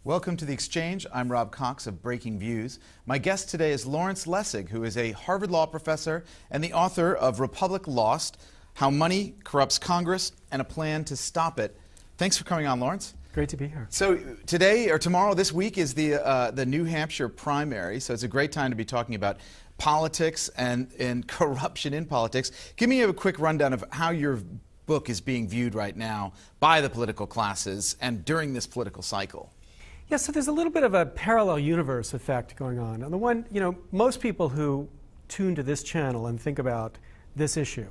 Welcome to The Exchange. I'm Rob Cox of Breaking Views. My guest today is Lawrence Lessig, who is a Harvard Law professor and the author of Republic Lost: How Money Corrupts Congress and a Plan to Stop It. Thanks for coming on, Lawrence. Great to be here. So today, or tomorrow, this week is the New Hampshire primary, so it's a great time to be talking about politics and corruption in politics. Give me a quick rundown of how your book is being viewed right now by the political classes and during this political cycle. Yeah, so there's a little bit of a parallel universe effect going on. On the one, most people who tune to this channel and think about this issue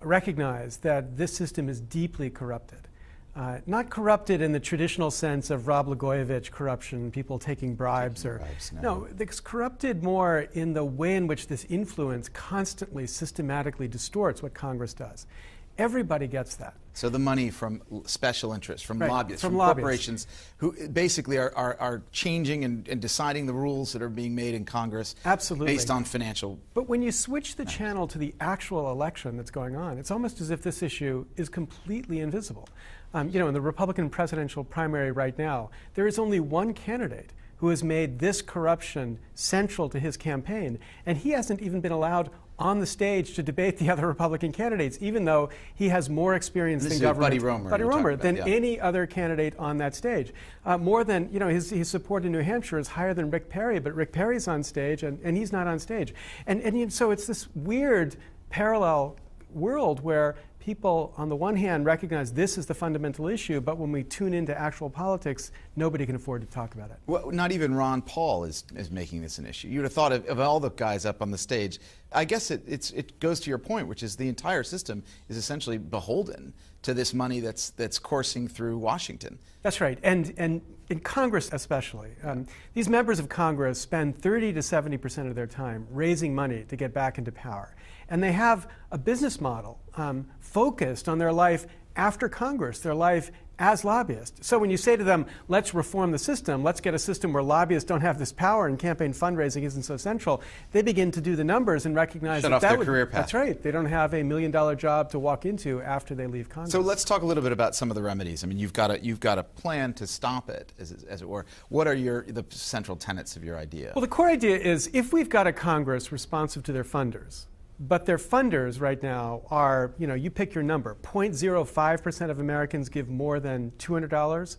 recognize that this system is deeply corrupted. Not corrupted in the traditional sense of Rod Blagojevich corruption, people taking bribes. No, it's corrupted more in the way in which this influence constantly, systematically distorts what Congress does. Everybody gets that. So the money from special interests, from lobbyists, from lobbyists, corporations who basically are changing and deciding the rules that are being made in Congress. Absolutely. Based on financial. But when you switch the channel to the actual election that's going on, it's almost as if this issue is completely invisible. In the Republican presidential primary right now, there is only one candidate who has made this corruption central to his campaign, and he hasn't even been allowed on the stage to debate the other Republican candidates, even though he has more experience in government. Buddy Roemer than any other candidate on that stage. More than, his support in New Hampshire is higher than Rick Perry, but Rick Perry's on stage and he's not on stage. And so it's this weird parallel world where people, on the one hand, recognize this is the fundamental issue, but when we tune into actual politics, nobody can afford to talk about it. Well, not even Ron Paul is making this an issue. You would have thought of all the guys up on the stage. I guess it goes to your point, which is the entire system is essentially beholden to this money that's coursing through Washington. That's right, and in Congress especially. These members of Congress spend 30 to 70% of their time raising money to get back into power. And they have a business model focused on their life after Congress, their life as lobbyists. So when you say to them, let's reform the system, let's get a system where lobbyists don't have this power and campaign fundraising isn't so central, they begin to do the numbers and recognize Shut off their career path. That's right. They don't have a $1 million job to walk into after they leave Congress. So let's talk a little bit about some of the remedies. I mean, you've got a plan to stop it, as it were. What are the central tenets of your idea? Well, the core idea is if we've got a Congress responsive to their funders, but their funders right now are, you pick your number. 0.05% of Americans give more than $200.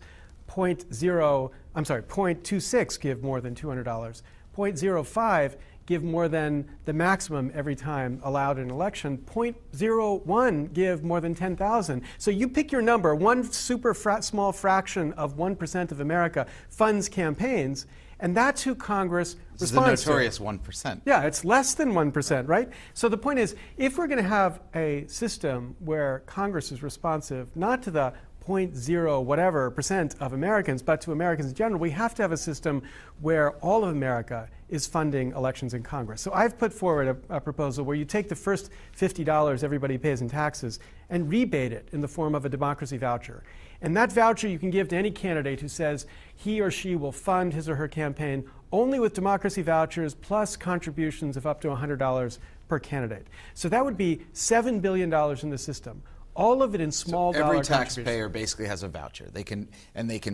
0.26 give more than $200. 0.05 give more than the maximum every time allowed in an election. 0.01 give more than 10,000. So you pick your number. One super small fraction of 1% of America funds campaigns. And that's who Congress responds to. This is the notorious 1%. Yeah, it's less than 1%, right? So the point is, if we're going to have a system where Congress is responsive not to the 0.0 whatever percent of Americans, but to Americans in general, we have to have a system where all of America is funding elections in Congress. So I've put forward a proposal where you take the first $50 everybody pays in taxes and rebate it in the form of a democracy voucher. And that voucher you can give to any candidate who says he or she will fund his or her campaign only with democracy vouchers plus contributions of up to $100 per candidate. So that would be $7 billion in the system. All of it in small dollar contributions. Every taxpayer basically has a voucher. They can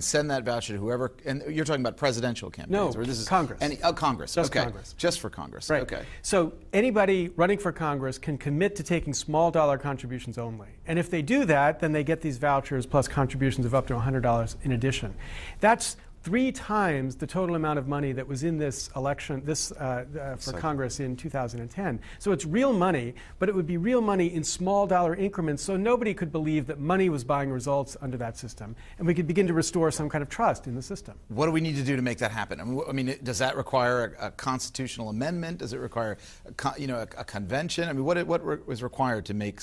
send that voucher to whoever. And you're talking about presidential campaigns, no, or this is Congress. Congress. Just okay. Congress. Just for Congress. Right. Okay. So anybody running for Congress can commit to taking small dollar contributions only. And if they do that, then they get these vouchers plus contributions of up to $100 in addition. That's 3 times the total amount of money that was in this election, for Congress in 2010. So it's real money, but it would be real money in small dollar increments, so nobody could believe that money was buying results under that system. And we could begin to restore some kind of trust in the system. What do we need to do to make that happen? I mean, does that require a constitutional amendment? Does it require a convention? I mean, what was required to make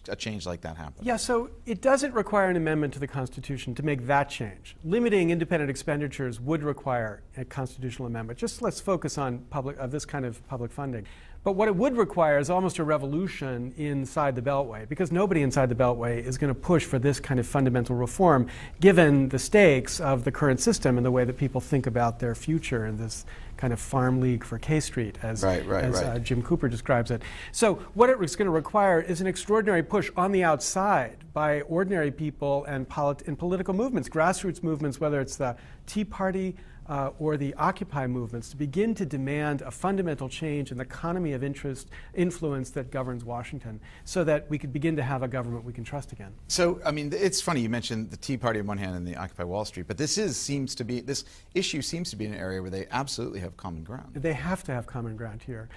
a change like that happen? Yeah, so it doesn't require an amendment to the Constitution to make that change. Limiting independent expenditures would require a constitutional amendment. Just let's focus on this kind of public funding. But what it would require is almost a revolution inside the Beltway, because nobody inside the Beltway is going to push for this kind of fundamental reform, given the stakes of the current system and the way that people think about their future in this kind of farm league for K Street, as Jim Cooper describes it. So what it's going to require is an extraordinary push on the outside by ordinary people and political movements, grassroots movements, whether it's the Tea Party or the Occupy movements, to begin to demand a fundamental change in the economy of influence that governs Washington, so that we could begin to have a government we can trust again. So, I mean, it's funny you mentioned the Tea Party on one hand and the Occupy Wall Street, but this issue seems to be an area where they absolutely have common ground. They have to have common ground here.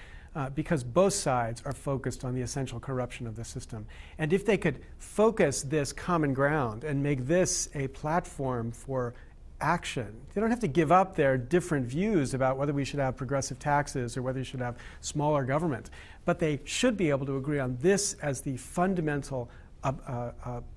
Because both sides are focused on the essential corruption of the system. And if they could focus this common ground and make this a platform for action, they don't have to give up their different views about whether we should have progressive taxes or whether we should have smaller government. But they should be able to agree on this as the fundamental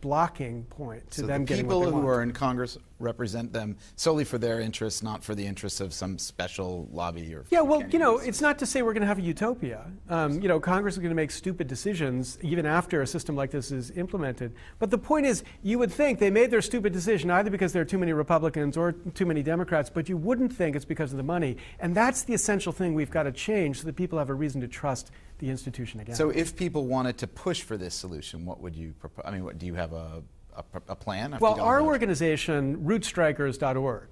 blocking point to them getting what they want. So the people who are in Congress represent them solely for their interests, not for the interests of some special lobby or... Yeah, well, it's not to say we're going to have a utopia. Congress is going to make stupid decisions even after a system like this is implemented. But the point is, you would think they made their stupid decision either because there are too many Republicans or too many Democrats, but you wouldn't think it's because of the money. And that's the essential thing we've got to change so that people have a reason to trust the institution again. So if people wanted to push for this solution, what would you propose? I mean, do you have a plan? Well, our organization, rootstrikers.org,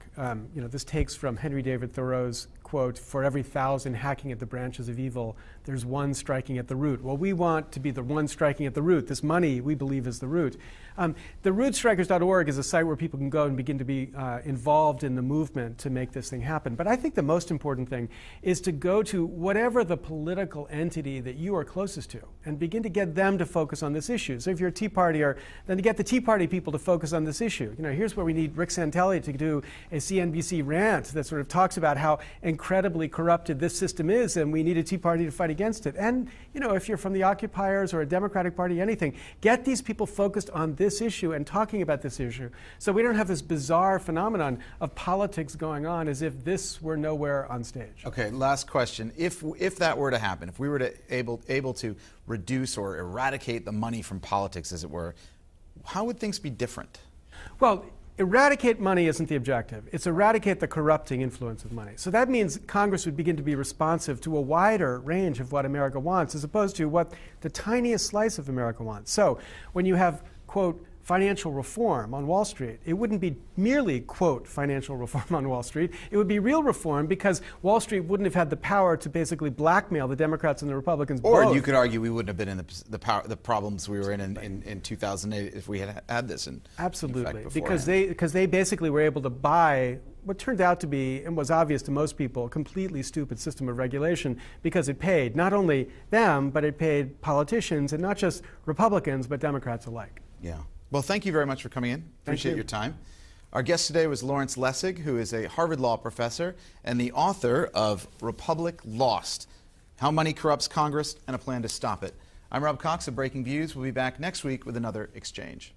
this takes from Henry David Thoreau's quote, "For every 1,000 hacking at the branches of evil, there's one striking at the root." Well, we want to be the one striking at the root. This money, we believe, is the root. The rootstrikers.org is a site where people can go and begin to be involved in the movement to make this thing happen. But I think the most important thing is to go to whatever the political entity that you are closest to and begin to get them to focus on this issue. So if you're a Tea Partier, then to get the Tea Party people to focus on this issue. Here's where we need Rick Santelli to do a CNBC rant that sort of talks about how incredibly corrupted this system is, and we need a Tea Party to fight against it. And, if you're from the Occupiers or a Democratic Party, anything, get these people focused on this issue and talking about this issue, so we don't have this bizarre phenomenon of politics going on as if this were nowhere on stage. Okay, last question. If that were to happen, if we were to able to reduce or eradicate the money from politics, as it were, how would things be different? Well, eradicate money isn't the objective. It's eradicate the corrupting influence of money. So that means Congress would begin to be responsive to a wider range of what America wants, as opposed to what the tiniest slice of America wants. So when you have, quote, financial reform on Wall Street, it wouldn't be merely, quote, financial reform on Wall Street. It would be real reform, because Wall Street wouldn't have had the power to basically blackmail the Democrats and the Republicans both. Or you could argue we wouldn't have been in the problems we were in 2008 if we had this in Absolutely, in because they basically were able to buy what turned out to be, and was obvious to most people, a completely stupid system of regulation, because it paid not only them, but it paid politicians, and not just Republicans, but Democrats alike. Yeah. Well, thank you very much for coming in. Appreciate your time. Our guest today was Lawrence Lessig, who is a Harvard Law professor and the author of Republic Lost: How Money Corrupts Congress and a Plan to Stop It. I'm Rob Cox of Breaking Views. We'll be back next week with another exchange.